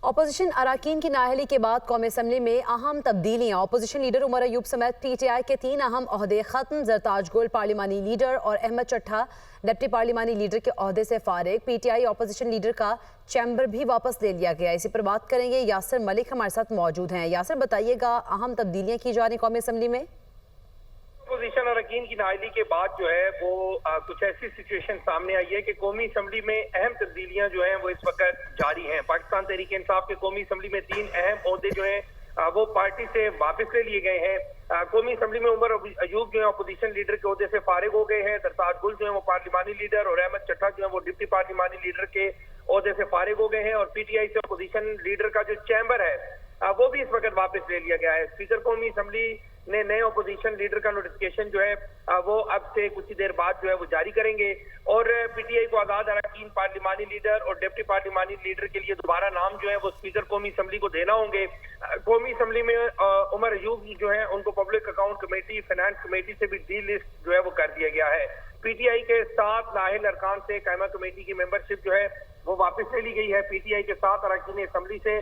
Opposition अरकान की नाअहली के बाद कौमी असम्बली में अहम तब्दीलियाँ। अपोजिशन लीडर उमर अयूब समेत PTI के 3 अहम ओहदे खत्म। जरताज गुल पार्लिमानी लीडर और अहमद चट्ठा डिप्टी पार्लिमानी लीडर के ओहदे से फारिग। PTI अपोजिशन लीडर का चैम्बर भी वापस ले लिया गया। इसी पर बात करेंगे, यासिर मलिक हमारे साथ मौजूद हैं। यासिर, बताइएगा अहम तब्दीलियाँ की जा रही कौमी असम्बली में? अपोजिशन अरकान की नाअहली के बाद जो है वो कुछ ऐसी सिचुएशन सामने आई है कि कौमी असम्बली में अहम तब्दीलियां जो हैं वो इस वक्त जारी हैं। पाकिस्तान तहरीक इंसाफ के कौमी असम्बली में 3 अहम ओहदे जो हैं वो पार्टी से वापस ले लिए गए हैं। कौमी असम्बली में उमर अयूब जो है अपोजिशन लीडर के ओहदे से फारिग हो गए हैं। सरताज गुल जो है वो पार्लिमानी लीडर और अहमद चट्ठा जो है वो डिप्टी पार्लिमानी लीडर के ओहदे से फारिग हो गए हैं। और PTI से अपोजिशन लीडर का जो चैम्बर है वो भी इस वक्त वापस ले लिया गया है। स्पीकर कौमी असम्बली ने नए अपोजिशन लीडर का नोटिफिकेशन जो है वो अब से कुछ ही देर बाद जो है वो जारी करेंगे और PTI को आजाद अरकान पार्लिमानी लीडर और डिप्टी पार्लिमानी लीडर के लिए दोबारा नाम जो है वो स्पीकर कौमी असम्बली को देना होंगे। कौमी असम्बली में उमर अयूब जो है उनको public account committee, finance committee से भी डी लिस्ट जो है वो कर दिया गया है। PTI के 7 नाअहल अरकान से कायमा कमेटी की मेंबरशिप जो है वो वापस ले ली गई है। PTI के 7 अरकान असम्बली से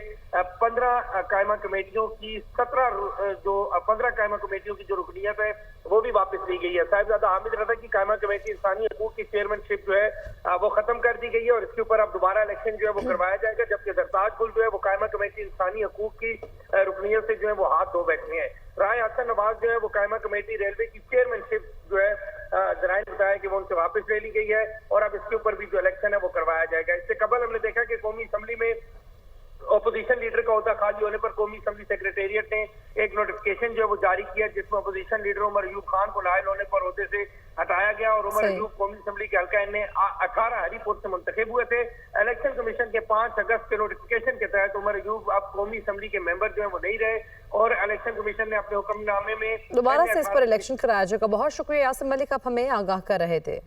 15 कायमा कमेटियों की 15 कायमा कमेटियों की जो रुकनियत है वो भी वापस ली गई है। साहिबजादा हामिद रजा की कायमा कमेटी इंसानी हकूक की चेयरमैनशिप जो है वो खत्म कर दी गई है और इसके ऊपर अब दोबारा इलेक्शन जो है वो करवाया जाएगा। जबकि जरताज गुल जो है वो कायमा कमेटी इंसानी हकूक की रुकनियत से जो है वो हाथ धो बैठे हैं। राय हसन नवाज जो है वो कायमा कमेटी रेलवे की चेयरमैनशिप जो है जराये ने बताया कि वो उनसे वापस ले ली गई है और अब इसके ऊपर भी जो इलेक्शन है वो करवाया जाएगा। इससे कबल हमने देखा कि कौमी असम्बली में अपोजिशन लीडर का ओहदा खाली होने पर कौमी असम्बली सेक्रेटेरिएट ने एक नोटिफिकेशन जो है वो जारी किया जिसमें अपोजिशन लीडर उमर अयूब खान को लायल होने पर ओहदे से हटाया गया और उमर अयूब कौमी असम्बली के हल्का ने 18 हरीपुर से मुंतखब हुए थे। इलेक्शन कमीशन के 5 अगस्त के नोटिफिकेशन के तहत उमर अयूब अब कौमी असम्बली के मेंबर जो है वो नहीं रहे और इलेक्शन कमीशन ने अपने हुक्मनामे में दोबारा से इस पर इलेक्शन कराया जाएगा। बहुत शुक्रिया यासिर मलिक, आप हमें आगाह कर रहे थे।